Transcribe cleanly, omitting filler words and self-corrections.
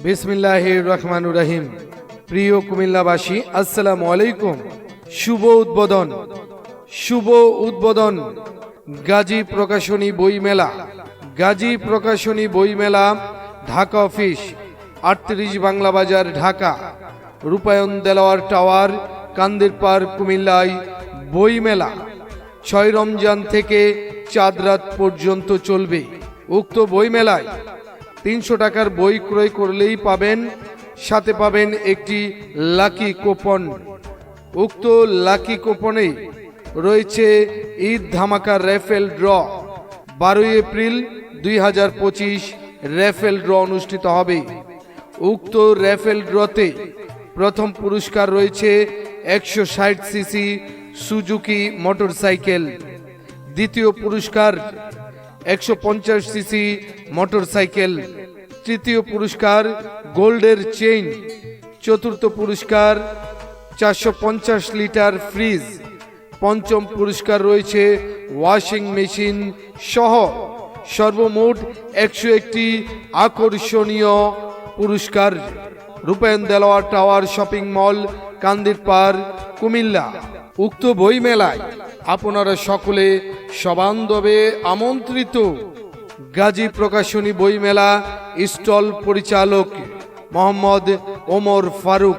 বিসমিল্লাহির রহমানুর রহিম। প্রিয় কুমিল্লাবাসী, আসসালামু আলাইকুম। শুভ উদ্বোধন গাজী প্রকাশনী বইমেলা। গাজী প্রকাশনী বইমেলা, ঢাকা অফিস, 38 বাংলা বাজার, ঢাকা। রূপায়ণ দেলোয়ার টাওয়ার, কান্দিরপাড়, কুমিল্লায় বইমেলা 6 রমজান থেকে চাঁদ রাত পর্যন্ত চলবে। উক্ত বইমেলায় 300 টাকার বই ক্রয় করলেই সাথে পাবেন একটি লাকি কুপন। উক্ত লাকি কুপনে রয়েছে ঈদ ধামাকা raffle draw. 12 April 2025 raffle draw অনুষ্ঠিত হবে। উক্ত র্যাফেল ড্রতে প্রথম পুরস্কার রয়েছে 160 সিসি সুজুকি মোটরসাইকেল। দ্বিতীয় পুরস্কার 150 সিসি মোটরসাইকেল। তৃতীয় পুরস্কার গোল্ডের চেইন। চতুর্থ পুরস্কার 450 লিটার ফ্রিজ। পঞ্চম পুরস্কার রয়েছে ওয়াশিং মেশিন সহ সর্বমোট 101টি আকর্ষণীয় পুরস্কার। রূপায়ণ Delwar tower shopping mall, Kandirpar, Comilla. উক্ত বই মেলায় আপনারা সকলে সবান্ধবে আমন্ত্রিত। গাজী প্রকাশনী বইমেলা স্টল পরিচালক মোহাম্মদ ওমর ফারুক।